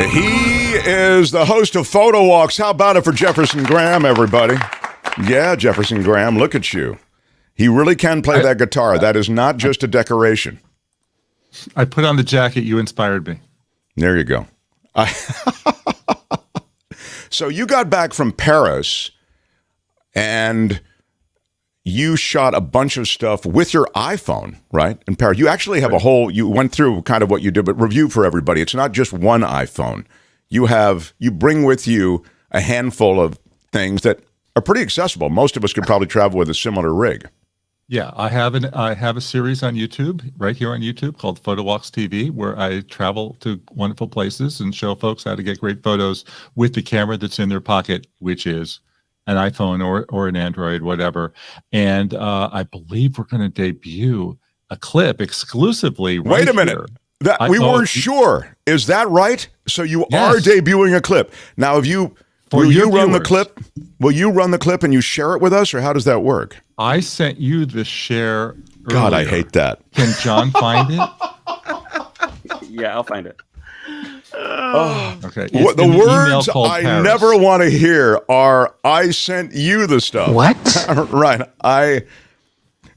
He is the host of Photo Walks. How about it for Jefferson Graham, everybody? Yeah, Jefferson Graham, look at you. He really can play that guitar. That is not just a decoration. I put on the jacket. You inspired me. There you go. So you got back from Paris, and you shot a bunch of stuff with your iPhone, right? In Paris. You actually have a whole, you went through kind of what you did, but review for everybody. It's not just one iPhone. You bring with you a handful of things that are pretty accessible. Most of us could probably travel with a similar rig. Yeah, I have a series on YouTube, right here on YouTube, called PhotowalksTV, where I travel to wonderful places and show folks how to get great photos with the camera that's in their pocket, which is an iPhone or an Android, whatever. And I believe we're going to debut a clip exclusively. Right. Wait a minute. Here. We weren't sure. Is that right? So you are debuting a clip. Now, will you run the clip? Will you run the clip and you share it with us, or how does that work? I sent you the share earlier. God, I hate that. Can John find it? Yeah, I'll find it. Oh. Okay. The words I Paris. never want to hear are, I sent you the stuff. What? Right.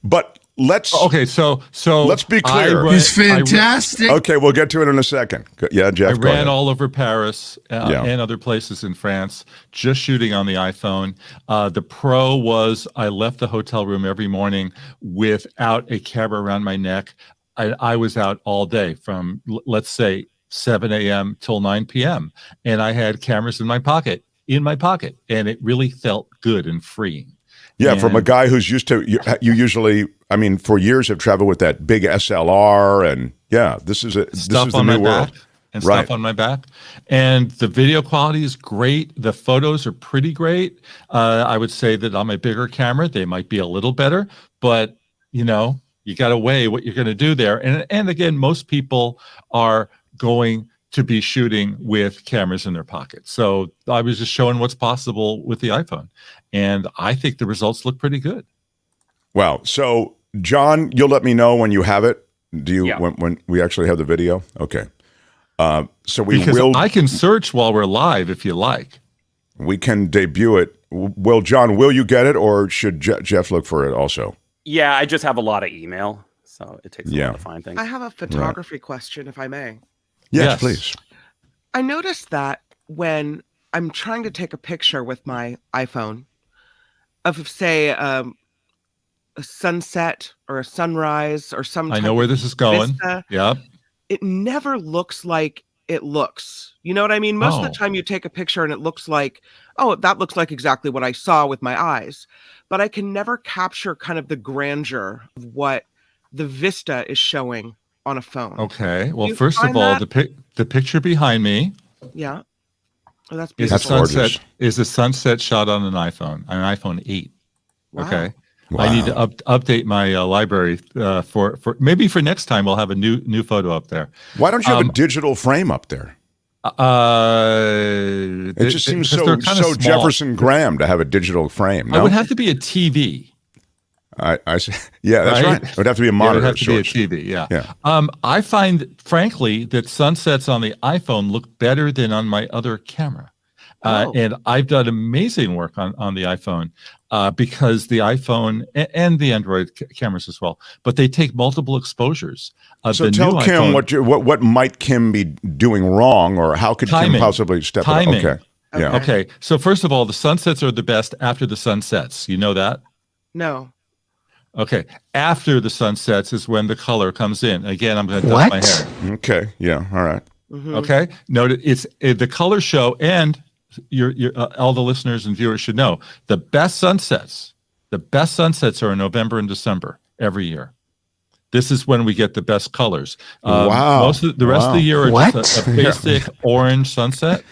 But let's let's be clear. He's fantastic. Okay, we'll get to it in a second. Yeah, Jeff. I ran all over Paris and other places in France, just shooting on the iPhone. The pro was I left the hotel room every morning without a camera around my neck. I was out all day from, let's say, 7 a.m. till 9 p.m. And I had cameras in my pocket, and it really felt good and freeing. Yeah, from a guy who's used to, you usually, I mean, for years have traveled with that big SLR, and yeah, this is the new world. And stuff on my back. And the video quality is great. The photos are pretty great. I would say that on my bigger camera, they might be a little better, but you got to weigh what you're going to do there. And again, most people are going to be shooting with cameras in their pockets. So I was just showing what's possible with the iPhone. And I think the results look pretty good. Wow. So John, you'll let me know when you have it. Do you, when we actually have the video? Okay. So I can search while we're live if you like. We can debut it. Well, John, will you get it, or should Jeff look for it also? Yeah, I just have a lot of email, so it takes a while to find things. I have a photography question, if I may. Yes, please. I noticed that when I'm trying to take a picture with my iPhone of, say, a sunset or a sunrise or some I know where this is going. Yep. It never looks like it looks. You know what I mean? Most of the time you take a picture and it looks like, oh, that looks like exactly what I saw with my eyes. But I can never capture kind of the grandeur of what the vista is showing on a phone. Okay. Well, first of all, the picture behind me. Yeah. Oh, that's beautiful. Is a sunset shot on an iPhone 8. Wow. Okay. Wow. I need to update my library for maybe for next time. We'll have a new photo up there. Why don't you have a digital frame up there? It just seems so Jefferson Graham to have a digital frame. No? It would have to be a TV. Yeah, that's right. It would have to be a monitor. It would have to be a TV. Yeah. I find, frankly, that sunsets on the iPhone look better than on my other camera. And I've done amazing work on the iPhone because the iPhone and the Android cameras as well, but they take multiple exposures. So tell Kim what might Kim be doing wrong, or how could Kim possibly step up? Okay. Yeah. Okay. So first of all, the sunsets are the best after the sun sets. You know that? No. Okay. After the sun sets is when the color comes in. Again, I'm going to dust my hair. Okay. Yeah. All right. Mm-hmm. Okay. Note it's the color show, and all the listeners and viewers should know the best sunsets are in November and December every year. This is when we get the best colors. Wow. Most of the rest of the year are just a basic orange sunset.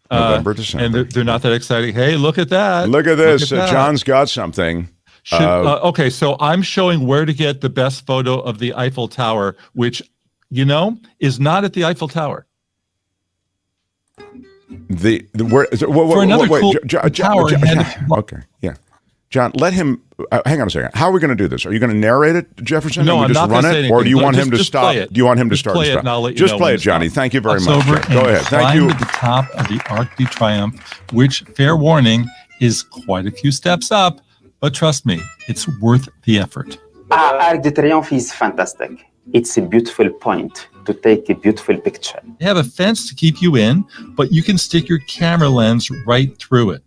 November, December. And they're not that exciting. Hey, look at that. Look at this. John's got something. Okay, so I'm showing where to get the best photo of the Eiffel Tower, which, is not at the Eiffel Tower. For another cool tower. Okay, yeah. John, let him. Hang on a second. How are we going to do this? Are you going to narrate it, Jefferson? No, and we I'm just not run gonna say it, anything. or do you No, want him to just stop? play it. Do you want him to Just start? play and it, and I'll stop? let you Just know play when it, to Johnny. stop. Thank you very Cross much. over Go and ahead. Thank climb you. to the top of the Arc de Triomphe, which, fair warning, is quite a few steps up. But trust me, it's worth the effort. Arc de Triomphe is fantastic. It's a beautiful point to take a beautiful picture. They have a fence to keep you in, but you can stick your camera lens right through it.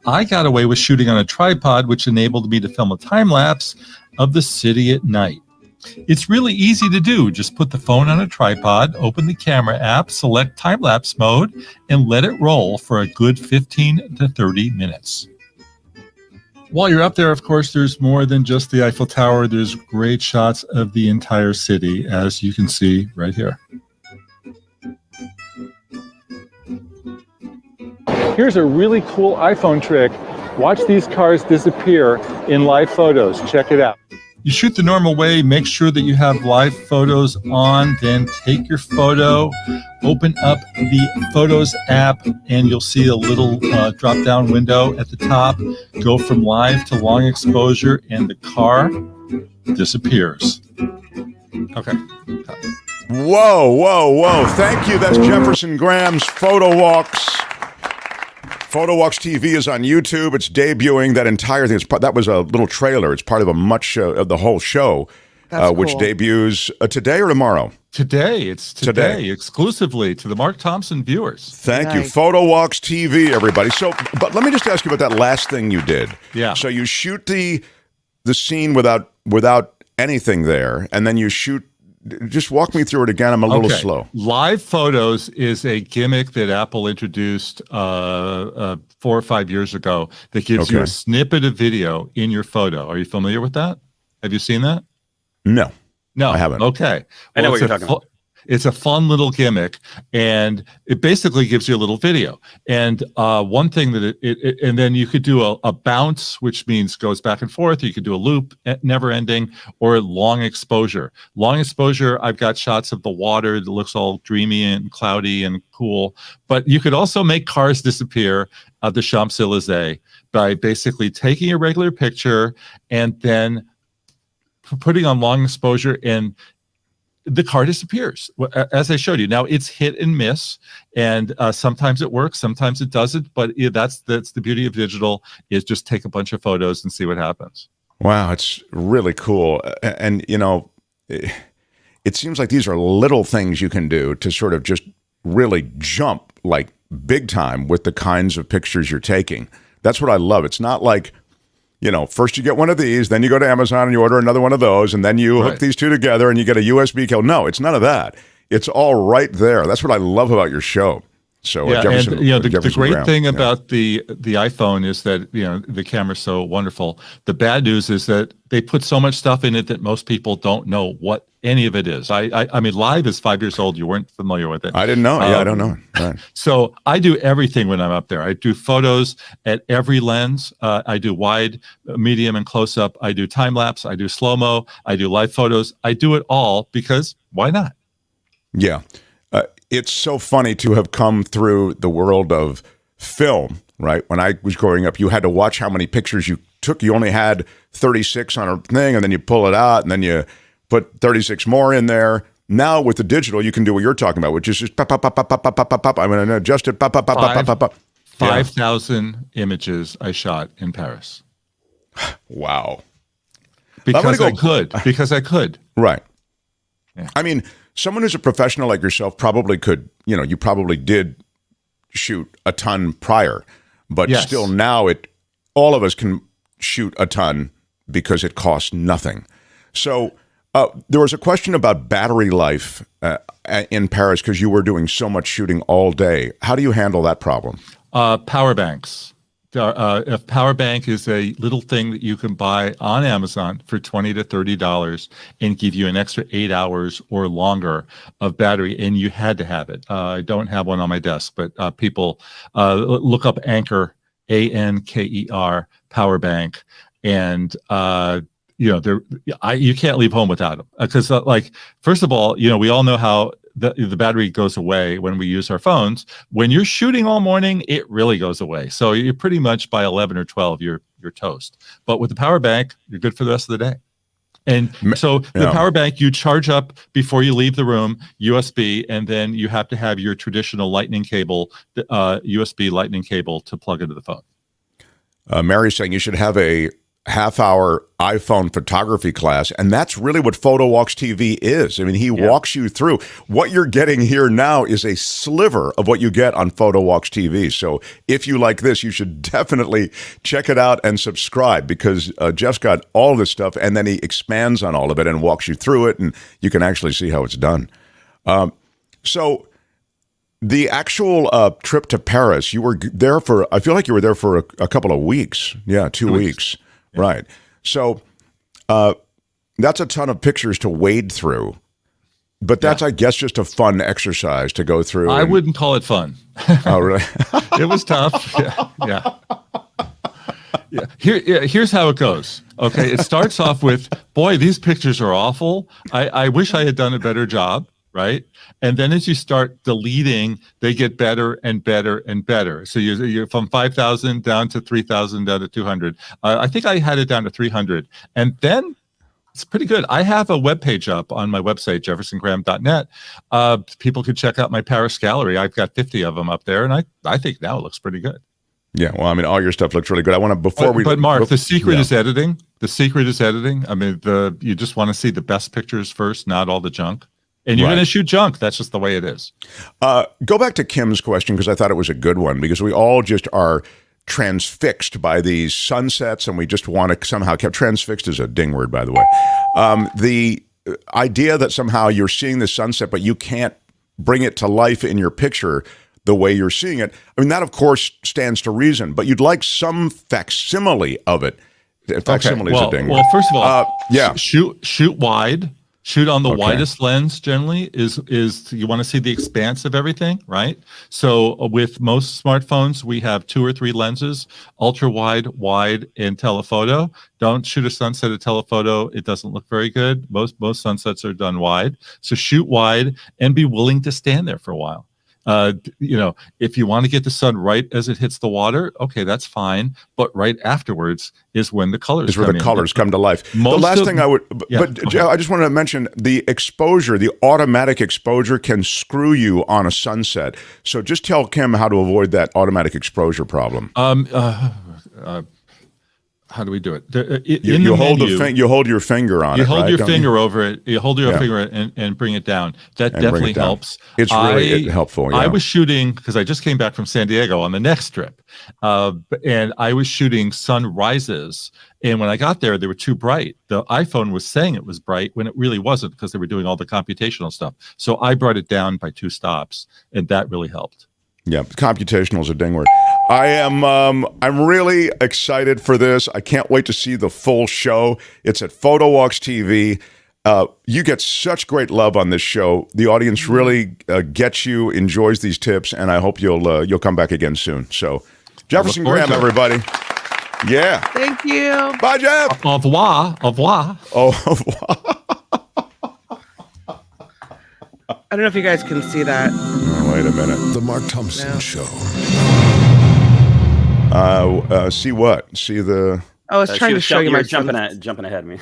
I got away with shooting on a tripod, which enabled me to film a time lapse of the city at night. It's really easy to do. Just put the phone on a tripod, open the camera app, select time lapse mode, and let it roll for a good 15 to 30 minutes. While you're up there, of course, there's more than just the Eiffel Tower. There's great shots of the entire city, as you can see right here. Here's a really cool iPhone trick. Watch these cars disappear in live photos. Check it out. You shoot the normal way, make sure that you have live photos on, then take your photo, open up the Photos app, and you'll see a little drop-down window at the top. Go from live to long exposure, and the car disappears. Okay. Whoa, whoa, whoa. Thank you. That's Jefferson Graham's Photo Walks. Photo Walks TV is on YouTube. It's debuting that entire thing. That was a little trailer. It's part of a much of the whole show, which cool. debuts today or tomorrow? Today. It's today, exclusively to the Mark Thompson viewers. Thank you. Nice. Photo Walks TV, everybody. So, but let me just ask you about that last thing you did. Yeah. So you shoot the scene without anything there, and then you shoot. Just walk me through it again. I'm a little slow. Live photos is a gimmick that Apple introduced 4 or 5 years ago that gives you a snippet of video in your photo. Are you familiar with that? Have you seen that? No. No, I haven't. Okay. I know what you're talking about. It's a fun little gimmick, and it basically gives you a little video. And one thing that and then you could do a bounce, which means goes back and forth. You could do a loop, never ending, or long exposure. Long exposure, I've got shots of the water that looks all dreamy and cloudy and cool. But you could also make cars disappear of the Champs-Élysées by basically taking a regular picture and then putting on long exposure, and the car disappears, as I showed you. Now, it's hit and miss, and sometimes it works, sometimes it doesn't, but that's the beauty of digital, is just take a bunch of photos and see what happens. Wow, it's really cool. And, you know, it seems like these are little things you can do to sort of just really jump like big time with the kinds of pictures you're taking. That's what I love. It's not like, you know, first you get one of these, then you go to Amazon and you order another one of those, and then you hook these two together and you get a USB cable. No, it's none of that. It's all right there. That's what I love about your show. So yeah, Jefferson, and you know, the great Graham. thing about the iPhone is that, you know, the camera's so wonderful. The bad news is that they put so much stuff in it that most people don't know what any of it is. I mean, Live is 5 years old. You weren't familiar with it. I didn't know. Yeah, I don't know. Right. So I do everything when I'm up there. I do photos at every lens. I do wide, medium, and close up. I do time lapse. I do slow mo. I do live photos. I do it all because why not? Yeah. It's so funny to have come through the world of film, right? When I was growing up, you had to watch how many pictures you took. You only had 36 on a thing, and then you pull it out, and then you put 36 more in there. Now with the digital, you can do what you're talking about, which is just pop, pop, pop, pop, pop, pop, pop, pop. I'm going to adjust it. Pop, pop, pop, pop, pop, pop. 5,000 images I shot in Paris. Wow. Because I could. Right. Yeah. I mean, someone who's a professional like yourself probably could, you know, you probably did shoot a ton prior, but still now all of us can shoot a ton because it costs nothing. So there was a question about battery life in Paris because you were doing so much shooting all day. How do you handle that problem? Power banks. A power bank is a little thing that you can buy on Amazon for $20 to $30 and give you an extra 8 hours or longer of battery, and you had to have it. I don't have one on my desk, but people look up Anker, ANKER, power bank, and you know, you can't leave home without them because, like, first of all, you know, we all know how the battery goes away when we use our phones. When you're shooting all morning, it really goes away. So you're pretty much by 11 or 12, you're you're toast. But with the power bank, you're good for the rest of the day. And so the Yeah. power bank you charge up before you leave the room, USB, and then you have to have your traditional lightning cable, USB lightning cable to plug into the phone. Mary's saying you should have a half-hour iPhone photography class, and that's really what PhotowalksTV is. I mean, he walks you through. What you're getting here now is a sliver of what you get on PhotowalksTV. So if you like this, you should definitely check it out and subscribe, because Jeff's got all this stuff, and then he expands on all of it and walks you through it, and you can actually see how it's done. So the actual trip to Paris, you were there for, I feel like you were there for a couple of weeks. Yeah, 2 weeks. Yeah. Right. So that's a ton of pictures to wade through. But that's, I guess, just a fun exercise to go through. I wouldn't call it fun. Oh, really? It was tough. Yeah. Here's how it goes. Okay. It starts off with, boy, these pictures are awful. I wish I had done a better job. Right. And then as you start deleting, they get better and better and better. So you're from 5,000 down to 3,000 down to 200. I think I had it down to 300. And then it's pretty good. I have a webpage up on my website, jeffersongraham.net. People could check out my Paris gallery. I've got 50 of them up there. And I think now it looks pretty good. Yeah. Well, I mean, all your stuff looks really good. I want to, But Mark, the secret is editing. The secret is editing. I mean, you just want to see the best pictures first, not all the junk. And you're going to shoot junk. That's just the way it is. Go back to Kim's question, because I thought it was a good one, because we all just are transfixed by these sunsets, and we just want to somehow keep transfixed is a ding word, by the way. The idea that somehow you're seeing the sunset, but you can't bring it to life in your picture the way you're seeing it. I mean, that of course stands to reason, but you'd like some facsimile of it. Facsimile is a ding word. Well, first of all, shoot wide. Shoot on the widest lens generally is you want to see the expanse of everything, right? So with most smartphones, we have 2 or 3 lenses, ultra wide, wide, and telephoto. Don't shoot a sunset at telephoto. It doesn't look very good. Most sunsets are done wide. So shoot wide and be willing to stand there for a while. If you want to get the sun right as it hits the water, okay, that's fine. But right afterwards is when the colors come to life. The last thing I would, I just wanted to mention the exposure, the automatic exposure can screw you on a sunset. So just tell Kim how to avoid that automatic exposure problem. How do we do it? You hold your finger on it. You hold your finger over it. You hold your finger and bring it down. That definitely helps. It's really helpful. Yeah. I was shooting, because I just came back from San Diego on the next trip, and I was shooting sunrises. And when I got there, they were too bright. The iPhone was saying it was bright when it really wasn't, because they were doing all the computational stuff. So I brought it down by 2 stops, and that really helped. Yeah, computational is a ding word. I'm really excited for this. I can't wait to see the full show. It's at PhotowalksTV. You get such great love on this show. The audience really gets you, enjoys these tips, and I hope you'll come back again soon. So, Jefferson Graham, everybody. Yeah. Thank you. Bye, Jeff. Au revoir. Au revoir. Au revoir. I don't know if you guys can see that. Oh, wait a minute. The Mark Thompson Show. See what? See the... I was trying to show you my jumping ahead of me.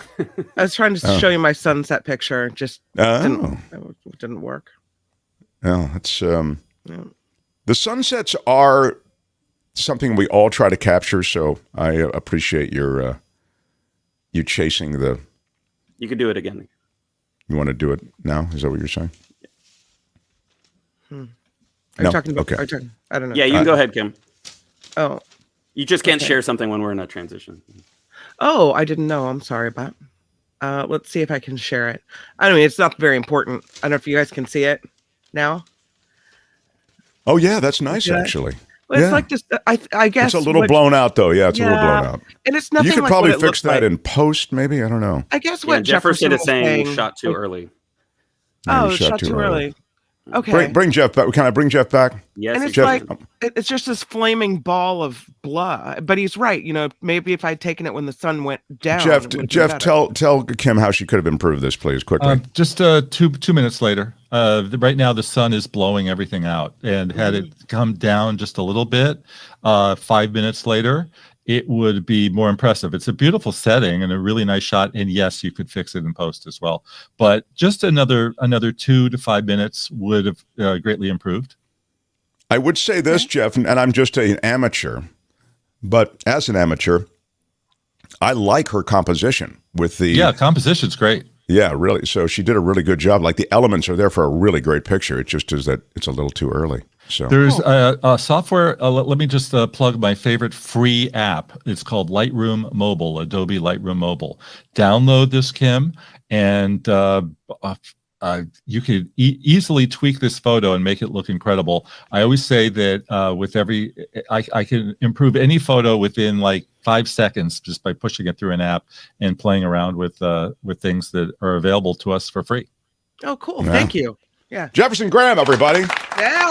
I was trying to show you my sunset picture. Just didn't work. Oh, it's the sunsets are something we all try to capture. So I appreciate your you chasing the. You could do it again. You want to do it now? Is that what you're saying? Are you talking about? Okay. I don't know. Yeah, you can go ahead, Kim. Oh. You just can't share something when we're in a transition. Oh, I didn't know. I'm sorry about. Let's see if I can share it. I mean, it's not very important. I don't know if you guys can see it now. Oh yeah, that's nice actually. Well, it's like just I guess it's a little blown out though. Yeah, it's a little blown out. And it's nothing. You could like probably what it fix that like. In post, maybe. I don't know. I guess what Jefferson is saying was shot too early. Oh, shot too early. Okay. Bring Jeff back. Can I bring Jeff back? Yes. And it's Jeff, like it's just this flaming ball of blood. But he's right. You know, maybe if I'd taken it when the sun went down. Jeff, tell Kim how she could have improved this, please, quickly. Just 2 minutes later. Right now, the sun is blowing everything out, and had it come down just a little bit, 5 minutes later, it would be more impressive. It's a beautiful setting and a really nice shot. And yes, you could fix it in post as well. But just another 2 to 5 minutes would have greatly improved. I would say this, Jeff, and I'm just an amateur, but as an amateur, I like her composition with the... Yeah, composition's great. Yeah, really. So she did a really good job. Like the elements are there for a really great picture. It just is that it's a little too early. So there's a software. Let me just plug my favorite free app. It's called Lightroom Mobile, Adobe Lightroom Mobile. Download this, Kim, and you could easily tweak this photo and make it look incredible. I always say that with I can improve any photo within like 5 seconds just by pushing it through an app and playing around with things that are available to us for free. Oh, cool. Yeah. Thank you. Yeah. Jefferson Graham, everybody. Yeah.